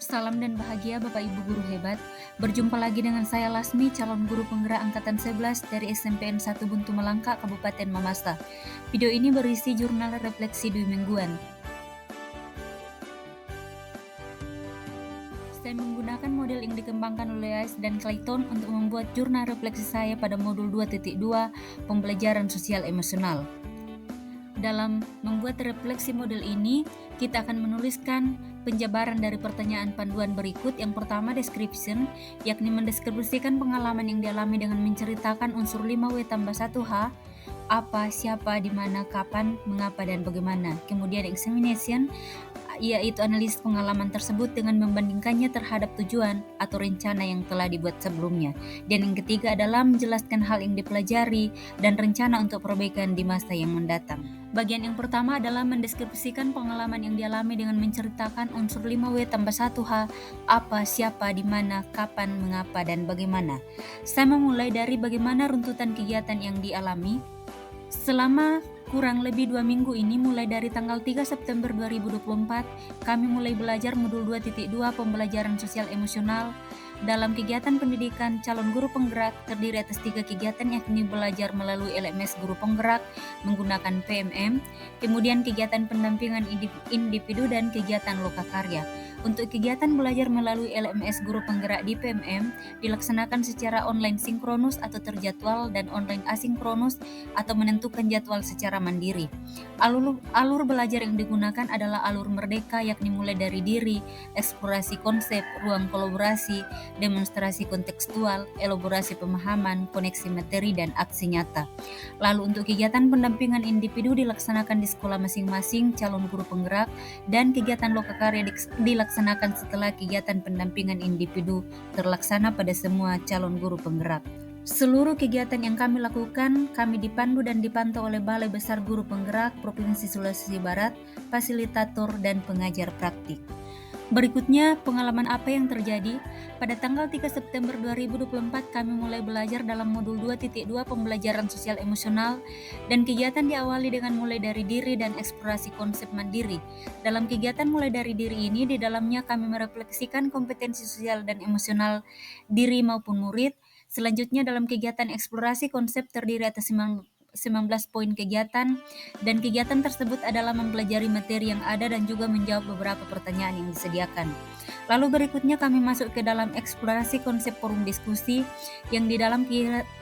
Salam dan bahagia Bapak Ibu guru hebat. Berjumpa lagi dengan saya Lasmi, calon guru penggerak angkatan 11 dari SMPN 1 Buntu Melangka, Kabupaten Mamasa. Video ini berisi jurnal refleksi dua mingguan. Saya menggunakan model yang dikembangkan oleh Ice dan Clayton untuk membuat jurnal refleksi saya pada modul 2.2 pembelajaran sosial emosional. Dalam membuat refleksi model ini, kita akan menuliskan penjabaran dari pertanyaan panduan berikut. Yang pertama, description, yakni mendeskripsikan pengalaman yang dialami dengan menceritakan unsur 5W tambah 1H, apa, siapa, di mana, kapan, mengapa, dan bagaimana. Kemudian examination, yaitu analisis pengalaman tersebut dengan membandingkannya terhadap tujuan atau rencana yang telah dibuat sebelumnya. Dan yang ketiga adalah menjelaskan hal yang dipelajari dan rencana untuk perbaikan di masa yang mendatang. Bagian yang pertama adalah mendeskripsikan pengalaman yang dialami dengan menceritakan unsur 5W tambah 1H, apa, siapa, di mana, kapan, mengapa, dan bagaimana. Saya memulai dari bagaimana runtutan kegiatan yang dialami. Selama kurang lebih 2 minggu ini, mulai dari tanggal 3 September 2024, kami mulai belajar modul 2.2 pembelajaran sosial emosional. Dalam kegiatan pendidikan calon guru penggerak terdiri atas 3 kegiatan, yakni belajar melalui LMS guru penggerak menggunakan PMM, kemudian kegiatan pendampingan individu dan kegiatan lokakarya. Untuk kegiatan belajar melalui LMS guru penggerak di PMM dilaksanakan secara online sinkronus atau terjadwal dan online asinkronus atau menentukan jadwal secara mandiri. Alur belajar yang digunakan adalah alur merdeka, yakni mulai dari diri, eksplorasi konsep, ruang kolaborasi, demonstrasi kontekstual, elaborasi pemahaman, koneksi materi, dan aksi nyata. Lalu untuk kegiatan pendampingan individu dilaksanakan di sekolah masing-masing calon guru penggerak, dan kegiatan lokakarya dilaksanakan setelah kegiatan pendampingan individu terlaksana pada semua calon guru penggerak. Seluruh kegiatan yang kami lakukan, kami dipandu dan dipantau oleh Balai Besar Guru Penggerak Provinsi Sulawesi Barat, fasilitator, dan pengajar praktik. Berikutnya, pengalaman apa yang terjadi? Pada tanggal 3 September 2024, kami mulai belajar dalam modul 2.2 pembelajaran sosial emosional, dan kegiatan diawali dengan mulai dari diri dan eksplorasi konsep mandiri. Dalam kegiatan mulai dari diri ini, di dalamnya kami merefleksikan kompetensi sosial dan emosional diri maupun murid. Selanjutnya, dalam kegiatan eksplorasi konsep terdiri atas 19 poin kegiatan, dan kegiatan tersebut adalah mempelajari materi yang ada dan juga menjawab beberapa pertanyaan yang disediakan. Lalu berikutnya kami masuk ke dalam eksplorasi konsep forum diskusi, yang di dalam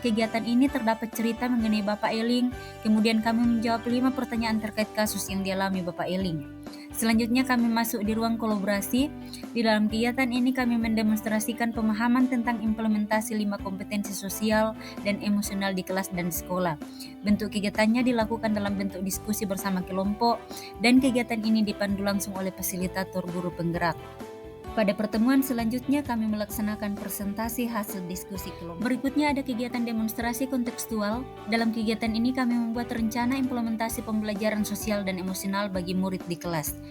kegiatan ini terdapat cerita mengenai Bapak Eling, kemudian kami menjawab 5 pertanyaan terkait kasus yang dialami Bapak Eling. Selanjutnya kami masuk di ruang kolaborasi. Di dalam kegiatan ini kami mendemonstrasikan pemahaman tentang implementasi 5 kompetensi sosial dan emosional di kelas dan sekolah. Bentuk kegiatannya dilakukan dalam bentuk diskusi bersama kelompok, dan kegiatan ini dipandu langsung oleh fasilitator guru penggerak. Pada pertemuan selanjutnya kami melaksanakan presentasi hasil diskusi kelompok. Berikutnya ada kegiatan demonstrasi kontekstual. Dalam kegiatan ini kami membuat rencana implementasi pembelajaran sosial dan emosional bagi murid di kelas.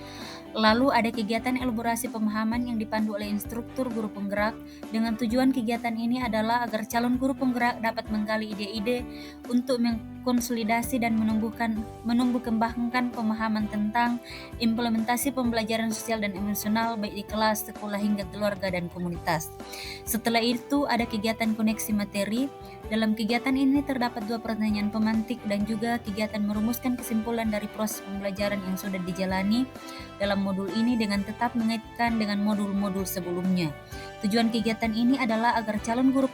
Lalu ada kegiatan elaborasi pemahaman yang dipandu oleh instruktur guru penggerak. Dengan tujuan kegiatan ini adalah agar calon guru penggerak dapat menggali ide-ide untuk mengkonsolidasi dan menumbuh kembangkan pemahaman tentang implementasi pembelajaran sosial dan emosional baik di kelas, sekolah, hingga keluarga dan komunitas. Setelah itu ada kegiatan koneksi materi. Dalam kegiatan ini terdapat 2 pertanyaan pemantik dan juga kegiatan merumuskan kesimpulan dari proses pembelajaran yang sudah dijalani dalam modul ini dengan tetap mengaitkan dengan modul-modul sebelumnya. Tujuan kegiatan ini adalah agar calon guru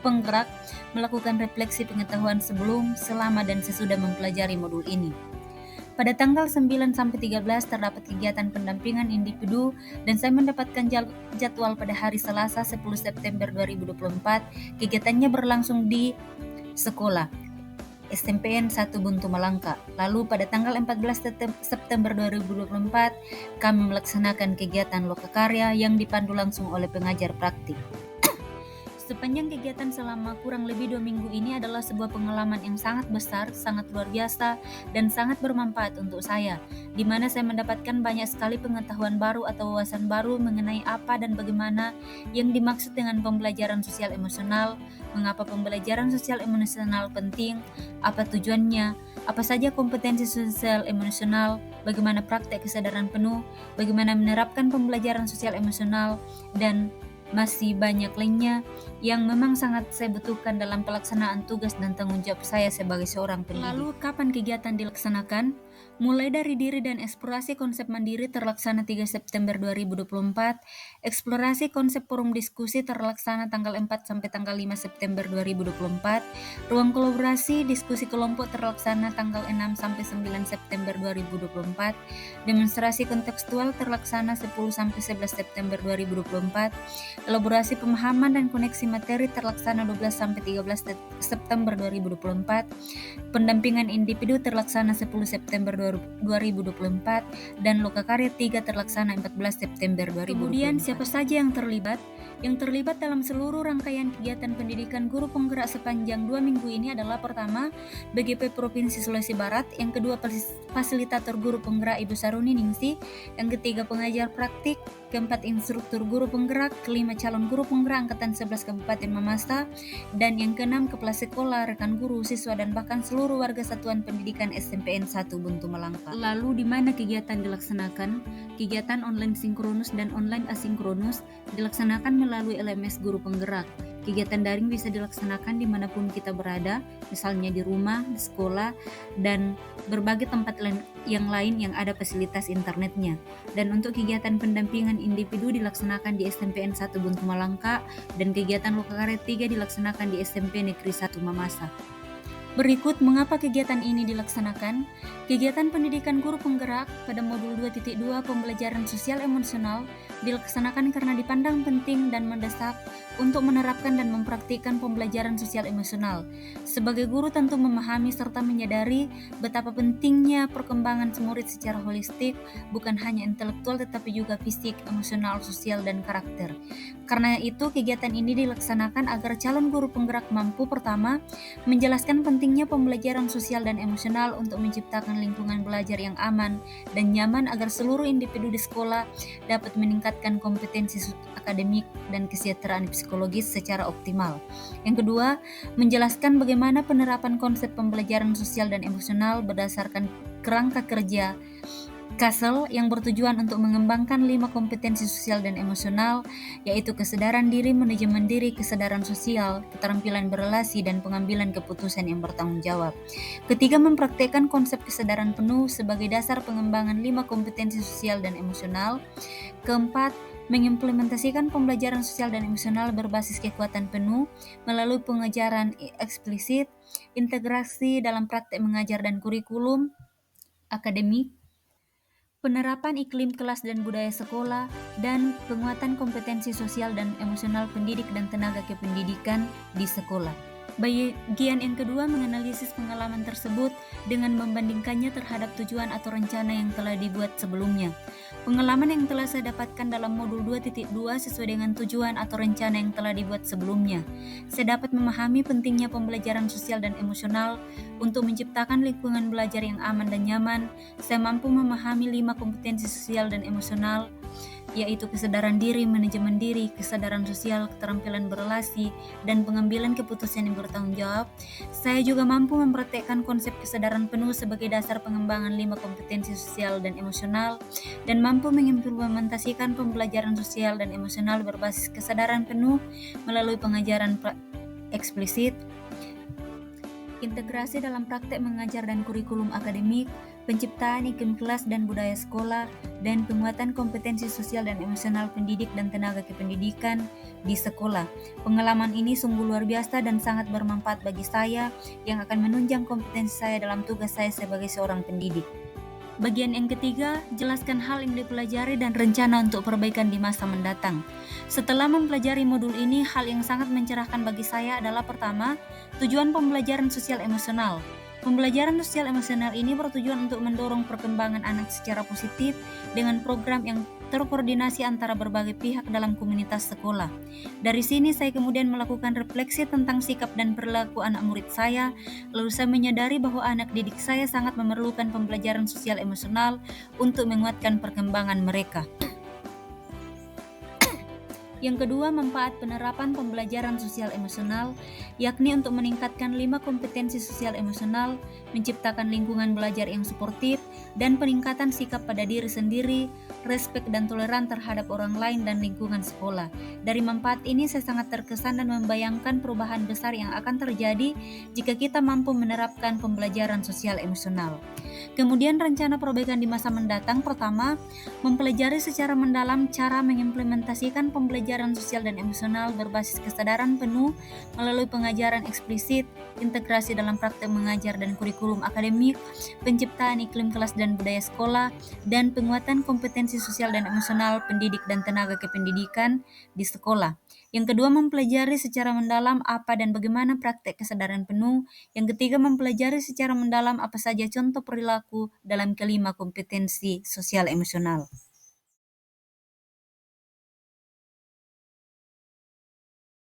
penggerak melakukan refleksi pengetahuan sebelum, selama, dan sesudah mempelajari modul ini. Pada tanggal 9-13 terdapat kegiatan pendampingan individu, dan saya mendapatkan jadwal pada hari Selasa 10 September 2024. Kegiatannya berlangsung di sekolah SMPN 1 Buntu Melangka. Lalu pada tanggal 14 September 2024 kami melaksanakan kegiatan lokakarya yang dipandu langsung oleh pengajar praktik. Sepanjang kegiatan selama kurang lebih 2 minggu ini adalah sebuah pengalaman yang sangat besar, sangat luar biasa, dan sangat bermanfaat untuk saya, di mana saya mendapatkan banyak sekali pengetahuan baru atau wawasan baru mengenai apa dan bagaimana yang dimaksud dengan pembelajaran sosial emosional, mengapa pembelajaran sosial emosional penting, apa tujuannya, apa saja kompetensi sosial emosional, bagaimana praktek kesadaran penuh, bagaimana menerapkan pembelajaran sosial emosional, dan masih banyak lainnya yang memang sangat saya butuhkan dalam pelaksanaan tugas dan tanggung jawab saya sebagai seorang pendidik. Lalu kapan kegiatan dilaksanakan? Mulai dari diri dan eksplorasi konsep mandiri terlaksana 3 September 2024, eksplorasi konsep forum diskusi terlaksana tanggal 4 sampai tanggal 5 September 2024, ruang kolaborasi diskusi kelompok terlaksana tanggal 6 sampai 9 September 2024, demonstrasi kontekstual terlaksana 10 sampai 11 September 2024, elaborasi pemahaman dan koneksi materi terlaksana 12 sampai 13 September 2024, pendampingan individu terlaksana 10 September 2024, dan Lokakarya 3 terlaksana 14 September 2024. Kemudian siapa saja yang terlibat? Yang terlibat dalam seluruh rangkaian kegiatan pendidikan guru penggerak sepanjang 2 minggu ini adalah pertama, BGP Provinsi Sulawesi Barat, yang kedua fasilitator guru penggerak Ibu Saruni Ningsih, yang ketiga pengajar praktik, keempat instruktur guru penggerak, kelima calon guru penggerak Angkatan 11 Kabupaten Mamasa, dan yang keenam kepala sekolah, rekan guru, siswa, dan bahkan seluruh warga Satuan Pendidikan SMPN 1 Buntu Malangka. Lalu di mana kegiatan dilaksanakan? Kegiatan online sinkronus dan online asinkronus dilaksanakan melalui LMS guru penggerak. Kegiatan daring bisa dilaksanakan dimanapun kita berada, misalnya di rumah, di sekolah, dan berbagai tempat yang lain yang ada fasilitas internetnya. Dan untuk kegiatan pendampingan individu dilaksanakan di SMPN 1 Buntu Malangka, dan kegiatan Lokakarya 3 dilaksanakan di SMP Negeri 1 Mamasa. Berikut mengapa kegiatan ini dilaksanakan. Kegiatan pendidikan guru penggerak pada modul 2.2 pembelajaran sosial emosional dilaksanakan karena dipandang penting dan mendesak untuk menerapkan dan mempraktikkan pembelajaran sosial emosional. Sebagai guru tentu memahami serta menyadari betapa pentingnya perkembangan murid secara holistik, bukan hanya intelektual tetapi juga fisik, emosional, sosial, dan karakter. Karena itu kegiatan ini dilaksanakan agar calon guru penggerak mampu pertama, menjelaskan pentingnya pembelajaran sosial dan emosional untuk menciptakan lingkungan belajar yang aman dan nyaman agar seluruh individu di sekolah dapat meningkatkan kompetensi akademik dan kesejahteraan psikologis secara optimal. Yang kedua, menjelaskan bagaimana penerapan konsep pembelajaran sosial dan emosional berdasarkan kerangka kerja Kasel yang bertujuan untuk mengembangkan 5 kompetensi sosial dan emosional, yaitu kesadaran diri, manajemen diri, kesadaran sosial, keterampilan berelasi, dan pengambilan keputusan yang bertanggung jawab. Ketiga, mempraktikkan konsep kesadaran penuh sebagai dasar pengembangan 5 kompetensi sosial dan emosional. Keempat, mengimplementasikan pembelajaran sosial dan emosional berbasis kekuatan penuh melalui pengajaran eksplisit, integrasi dalam praktek mengajar dan kurikulum akademik, penerapan iklim kelas dan budaya sekolah, dan penguatan kompetensi sosial dan emosional pendidik dan tenaga kependidikan di sekolah. Bagian yang kedua menganalisis pengalaman tersebut dengan membandingkannya terhadap tujuan atau rencana yang telah dibuat sebelumnya. Pengalaman yang telah saya dapatkan dalam modul 2.2 sesuai dengan tujuan atau rencana yang telah dibuat sebelumnya. Saya dapat memahami pentingnya pembelajaran sosial dan emosional untuk menciptakan lingkungan belajar yang aman dan nyaman. Saya mampu memahami 5 kompetensi sosial dan emosional, yaitu kesadaran diri, manajemen diri, kesadaran sosial, keterampilan berelasi, dan pengambilan keputusan yang bertanggung jawab. Saya juga mampu mempraktekkan konsep kesadaran penuh sebagai dasar pengembangan 5 kompetensi sosial dan emosional, dan mampu mengimplementasikan pembelajaran sosial dan emosional berbasis kesadaran penuh melalui pengajaran eksplisit, integrasi dalam praktek mengajar dan kurikulum akademik, penciptaan iklim kelas dan budaya sekolah, dan penguatan kompetensi sosial dan emosional pendidik dan tenaga kependidikan di sekolah. Pengalaman ini sungguh luar biasa dan sangat bermanfaat bagi saya yang akan menunjang kompetensi saya dalam tugas saya sebagai seorang pendidik. Bagian yang ketiga, jelaskan hal yang dipelajari dan rencana untuk perbaikan di masa mendatang. Setelah mempelajari modul ini, hal yang sangat mencerahkan bagi saya adalah pertama, tujuan pembelajaran sosial emosional. Pembelajaran sosial emosional ini bertujuan untuk mendorong perkembangan anak secara positif dengan program yang terkoordinasi antara berbagai pihak dalam komunitas sekolah. Dari sini saya kemudian melakukan refleksi tentang sikap dan perilaku anak murid saya, lalu saya menyadari bahwa anak didik saya sangat memerlukan pembelajaran sosial emosional untuk menguatkan perkembangan mereka. Yang kedua, manfaat penerapan pembelajaran sosial emosional, yakni untuk meningkatkan 5 kompetensi sosial emosional, menciptakan lingkungan belajar yang suportif, dan peningkatan sikap pada diri sendiri, respek dan toleran terhadap orang lain dan lingkungan sekolah. Dari manfaat ini saya sangat terkesan dan membayangkan perubahan besar yang akan terjadi jika kita mampu menerapkan pembelajaran sosial emosional. Kemudian rencana perbaikan di masa mendatang, pertama, mempelajari secara mendalam cara mengimplementasikan pembelajaran sosial dan emosional berbasis kesadaran penuh melalui pengajaran eksplisit, integrasi dalam praktek mengajar dan kurikulum akademik, penciptaan iklim kelas dan budaya sekolah, dan penguatan kompetensi sosial dan emosional pendidik dan tenaga kependidikan di sekolah. Yang kedua, mempelajari secara mendalam apa dan bagaimana praktek kesadaran penuh. Yang ketiga, mempelajari secara mendalam apa saja contoh perilaku dalam kelima kompetensi sosial emosional.